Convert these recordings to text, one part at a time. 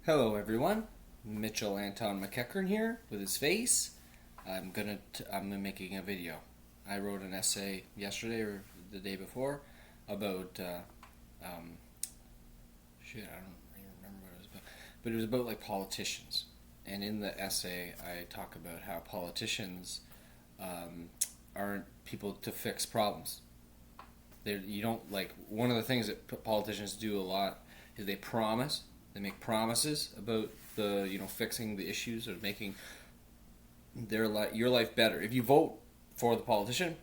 Hello, everyone. Mitchell Anton McEachern here with his face. I'm making a video. I wrote an essay yesterday or the day before about I don't even remember what it was about, but it was about like politicians. And in the essay, I talk about how politicians aren't people to fix problems. You don't like one of the things that politicians do a lot is they make promises about the fixing the issues or making your life better. If you vote for the politician,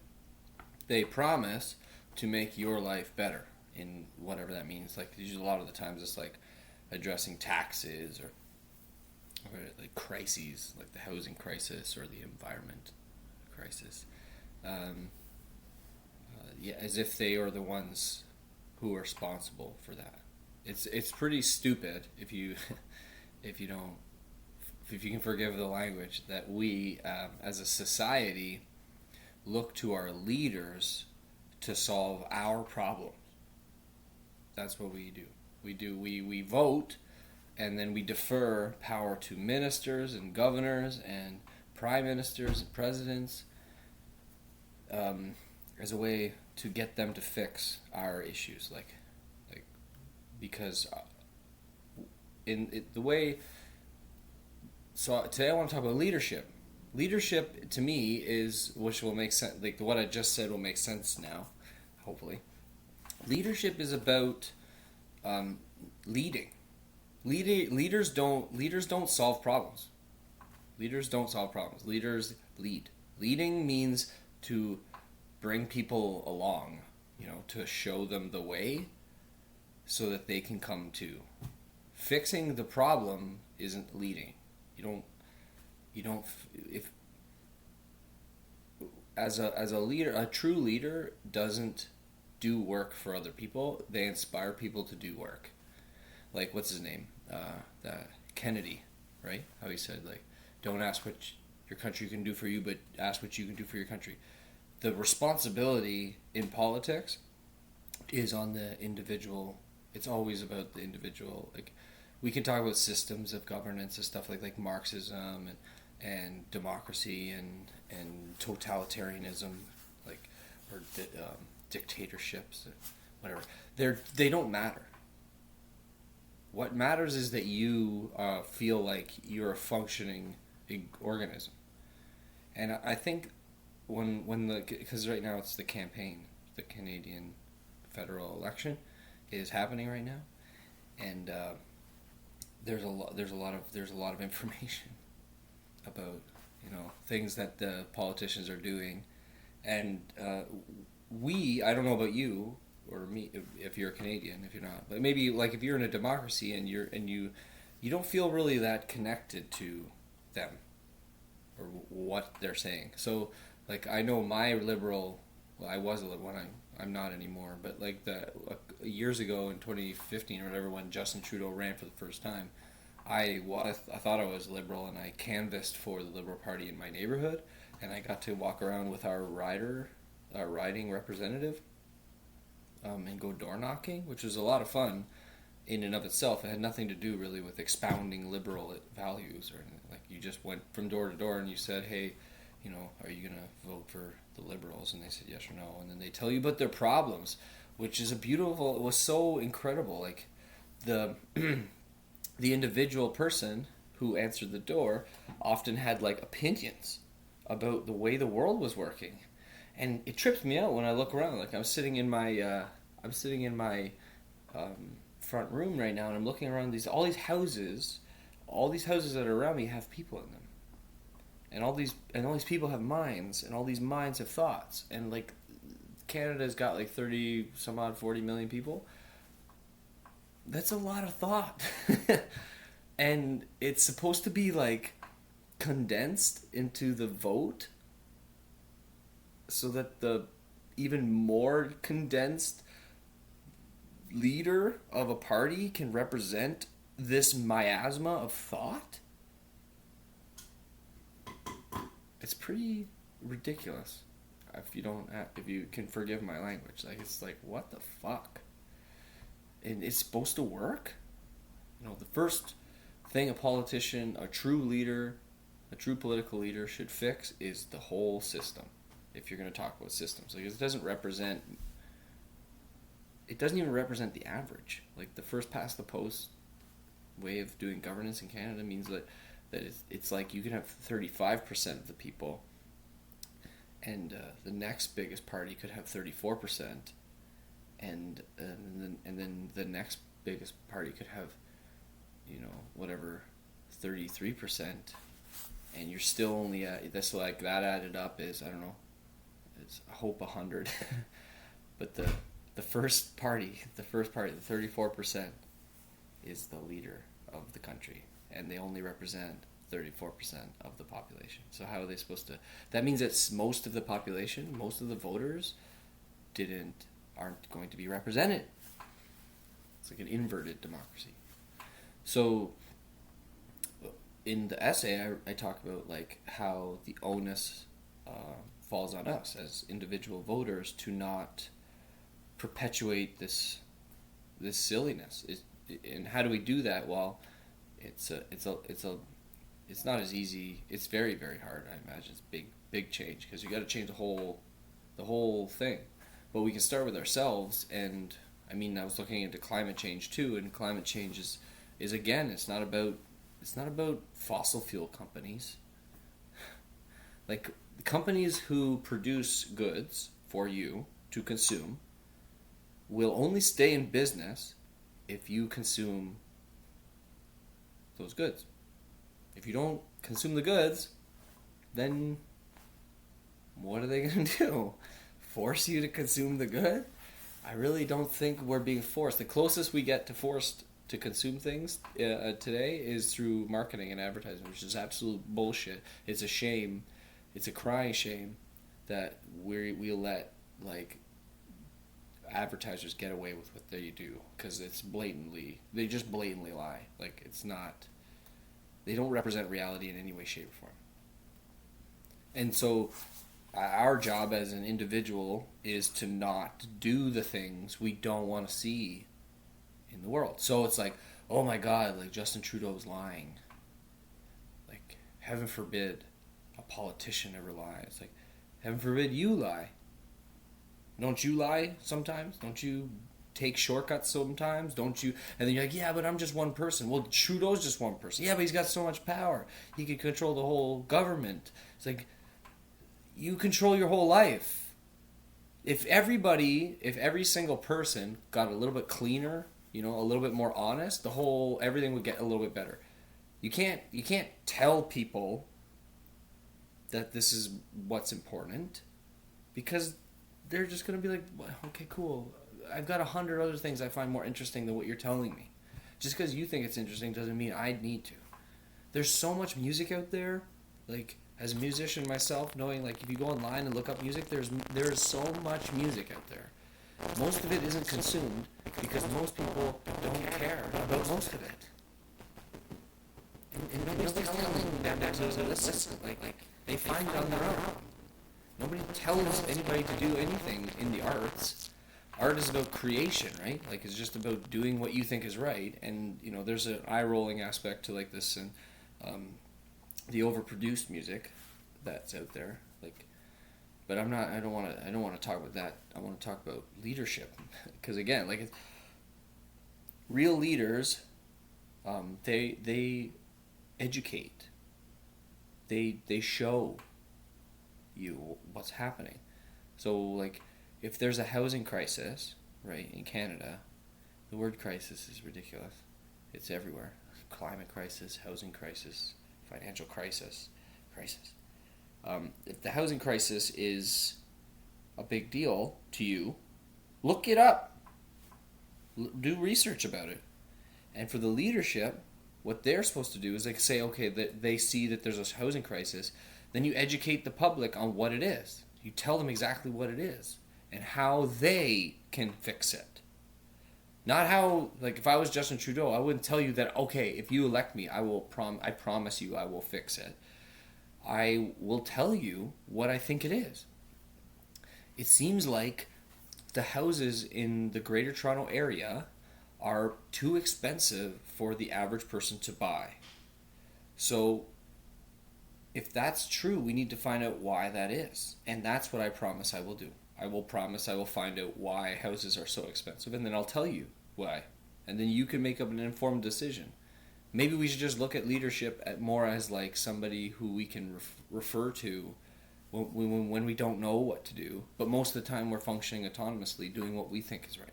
they promise to make your life better in whatever that means. Like usually a lot of the times it's like addressing taxes or like crises like the housing crisis or the environment crisis. As if they are the ones who are responsible for that. It's pretty stupid if you if you don't if you can forgive the language that we as a society look to our leaders to solve our problems. That's what we do. We vote and then we defer power to ministers and governors and prime ministers and presidents as a way to get them to fix our issues, because the way. So today I want to talk about leadership. Leadership to me is, which will make sense. Like what I just said will make sense now, hopefully. Leadership is about leading. Leaders don't solve problems. Leaders don't solve problems. Leaders lead. Leading means to bring people along, to show them the way so that they can come to. Fixing the problem isn't leading. If as a leader, a true leader doesn't do work for other people. They inspire people to do work. Like what's his name? Kennedy, right? How he said don't ask what your country can do for you, but ask what you can do for your country. The responsibility in politics is on the individual. It's always about the individual. Like we can talk about systems of governance and stuff like Marxism and democracy and totalitarianism, or dictatorships, whatever. They don't matter. What matters is that you feel like you're a functioning organism, and I think because right now it's the campaign, the Canadian federal election is happening right now, and there's a lot of information about things that the politicians are doing, and I don't know about you or me if you're a Canadian, if you're not, but maybe like if you're in a democracy and you don't feel really that connected to them or what they're saying. So like I know my liberal, well, I was a liberal when I'm not anymore, but like years ago in 2015 or whatever, when Justin Trudeau ran for the first time, I thought I was liberal, and I canvassed for the Liberal Party in my neighborhood, and I got to walk around with our riding representative, and go door knocking, which was a lot of fun in and of itself. It had nothing to do really with expounding liberal values or anything. Like you just went from door to door and you said, hey, are you going to vote for the Liberals? And they said yes or no. And then they tell you about their problems, which is it was so incredible. Like the individual person who answered the door often had like opinions about the way the world was working. And it trips me out when I look around. Like I'm sitting in my front room right now, and I'm looking around all these houses that are around me have people in them. And all these people have minds, and all these minds have thoughts. And like Canada's got like 30 some odd 40 million people. That's a lot of thought. And it's supposed to be like condensed into the vote so that the even more condensed leader of a party can represent this miasma of thought. It's pretty ridiculous. If you can forgive my language, like it's like what the fuck. And it's supposed to work. The thing a politician, a true leader, a true political leader should fix is the whole system. If you're going to talk about systems, like it doesn't even represent the average. Like the first past the post way of doing governance in Canada means that it's like you can have 35% of the people, and the next biggest party could have 34%, and then the next biggest party could have, whatever, 33%, and you're still only at that's like that added up is, I don't know, it's I hope 100, but the first party, the 34% is the leader of the country, and they only represent 34% of the population. So how are they supposed to? That means that most of the population, most of the voters, aren't going to be represented. It's like an inverted democracy. So in the essay, I talk about like how the onus falls on us as individual voters to not perpetuate this silliness. And how do we do that? Well, it's not as easy. It's very, very hard. I imagine it's big change because you got to change the whole thing. But we can start with ourselves. And I mean, I was looking into climate change too, and climate change is again, it's not about fossil fuel companies. Like companies who produce goods for you to consume will only stay in business if you consume those goods. If you don't consume the goods, then what are they going to do? Force you to consume the good? I really don't think we're being forced. The closest we get to forced to consume things today is through marketing and advertising, which is absolute bullshit. It's a shame. It's a crying shame that we let like advertisers get away with what they do, because they just blatantly lie. Like it's not, they don't represent reality in any way, shape, or form. And so our job as an individual is to not do the things we don't want to see in the world. So it's like, oh my God, like Justin Trudeau's lying. Like, heaven forbid a politician ever lies. Like, heaven forbid you lie. Don't you lie sometimes? Don't you take shortcuts sometimes? Don't you? And then you're like, yeah, but I'm just one person. Well, Trudeau's just one person. Yeah, but he's got so much power. He could control the whole government. It's like, you control your whole life. If every single person got a little bit cleaner, a little bit more honest, everything would get a little bit better. You can't tell people that this is what's important, because they're just going to be like, well, okay, cool. I've got 100 other things I find more interesting than what you're telling me. Just because you think it's interesting doesn't mean I need to. There's so much music out there. Like, as a musician myself, knowing, like, if you go online and look up music, there is so much music out there. Most of it isn't consumed because most people don't care about most of it. And nobody's telling them to listen. Like, they find it on their own. Nobody tells anybody to do anything in the arts. Art is about creation, right? Like, it's just about doing what you think is right. And, there's an eye-rolling aspect to, like, this and the overproduced music that's out there. Like, but I don't want to talk about that. I want to talk about leadership. Because, again, like, real leaders, they educate. They show you what's happening. So, like, if there's a housing crisis, right, in Canada, the word crisis is ridiculous. It's everywhere. Climate crisis, housing crisis, financial crisis. If the housing crisis is a big deal to you, look it up. Do research about it. And for the leadership, what they're supposed to do is like say, okay, that they see that there's a housing crisis. Then you educate the public on what it is. You tell them exactly what it is and how they can fix it. Not how, like, if I was Justin Trudeau, I wouldn't tell you that, okay, if you elect me, I promise you I will fix it. I will tell you what I think it is. It seems like the houses in the Greater Toronto area are too expensive for the average person to buy. So if that's true, we need to find out why that is. And that's what I promise I will do. I will promise I will find out why houses are so expensive, and then I'll tell you why. And then you can make up an informed decision. Maybe we should just look at leadership more as like somebody who we can refer to when we don't know what to do. But most of the time we're functioning autonomously, doing what we think is right.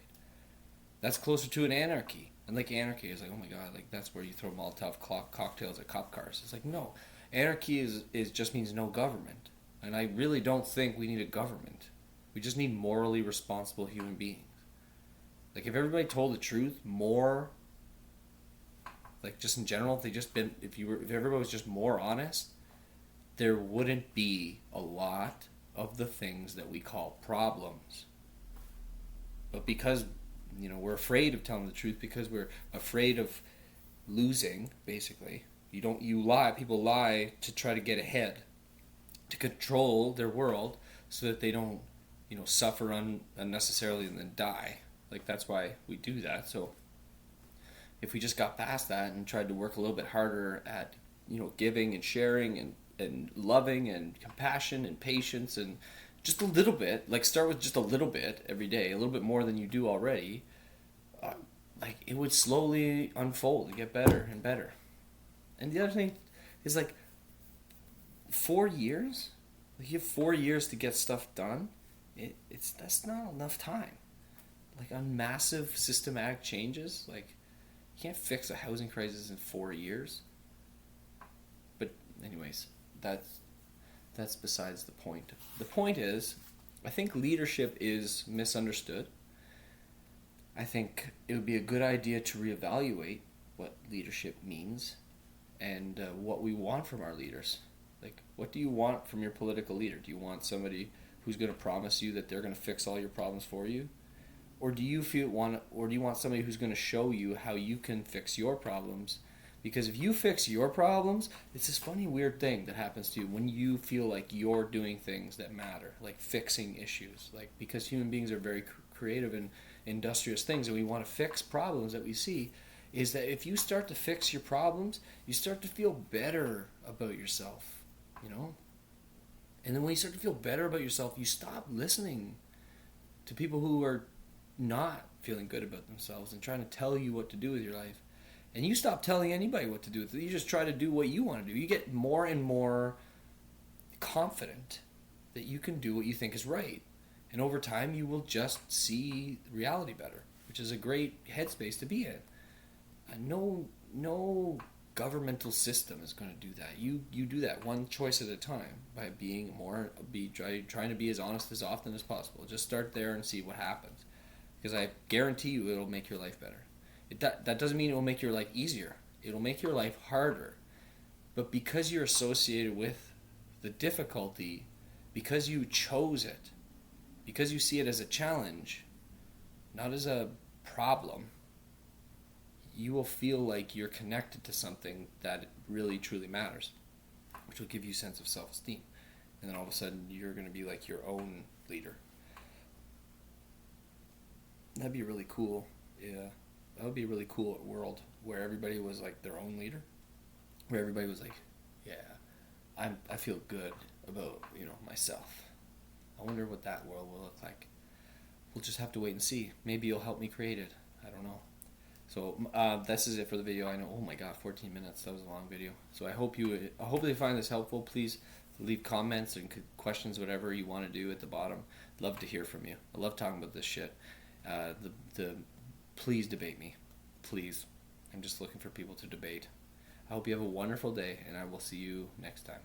That's closer to an anarchy. And like anarchy is like, oh my god, like that's where you throw Molotov cocktails at cop cars. It's like, no. Anarchy is just means no government. And I really don't think we need a government. We just need morally responsible human beings. Like if everybody told the truth more, like just in general, if everybody was just more honest, there wouldn't be a lot of the things that we call problems. But because we're afraid of telling the truth, because we're afraid of losing, basically. People lie to try to get ahead, to control their world so that they don't, suffer unnecessarily and then die. Like that's why we do that. So if we just got past that and tried to work a little bit harder at, giving and sharing and loving and compassion and patience and just a little bit, like start with just a little bit every day, a little bit more than you do already, like it would slowly unfold and get better and better. And the other thing is like 4 years, like you have 4 years to get stuff done. That's not enough time. Like on massive systematic changes, like you can't fix a housing crisis in 4 years. But anyways, that's besides the point. The point is, I think leadership is misunderstood. I think it would be a good idea to reevaluate what leadership means and what we want from our leaders. Like, what do you want from your political leader? Do you want somebody who's going to promise you that they're going to fix all your problems for you? Or do you want somebody who's going to show you how you can fix your problems? Because if you fix your problems, it's this funny, weird thing that happens to you when you feel like you're doing things that matter, like fixing issues. Like, because human beings are very creative and industrious things, and we want to fix problems that we see, is that if you start to fix your problems, you start to feel better about yourself, And then when you start to feel better about yourself, you stop listening to people who are not feeling good about themselves and trying to tell you what to do with your life. And you stop telling anybody what to do with it. You just try to do what you want to do. You get more and more confident that you can do what you think is right. And over time, you will just see reality better, which is a great headspace to be in. And no governmental system is going to do that. You do that one choice at a time by trying to be as honest as often as possible. Just start there and see what happens. Because I guarantee you it'll make your life better. That doesn't mean it will make your life easier. It'll make your life harder. But because you're associated with the difficulty, because you chose it, because you see it as a challenge, not as a problem, you will feel like you're connected to something that really truly matters, which will give you a sense of self-esteem. And then all of a sudden you're going to be like your own leader. That'd be really cool. Yeah. That would be a really cool world where everybody was like their own leader. Where everybody was like, yeah, I feel good about, myself. I wonder what that world will look like. We'll just have to wait and see. Maybe you'll help me create it. I don't know. So this is it for the video. I know, oh my god, 14 minutes. That was a long video. So I hope you find this helpful. Please leave comments and questions, whatever you want to do at the bottom. Love to hear from you. I love talking about this shit. Please debate me. Please. I'm just looking for people to debate. I hope you have a wonderful day, and I will see you next time.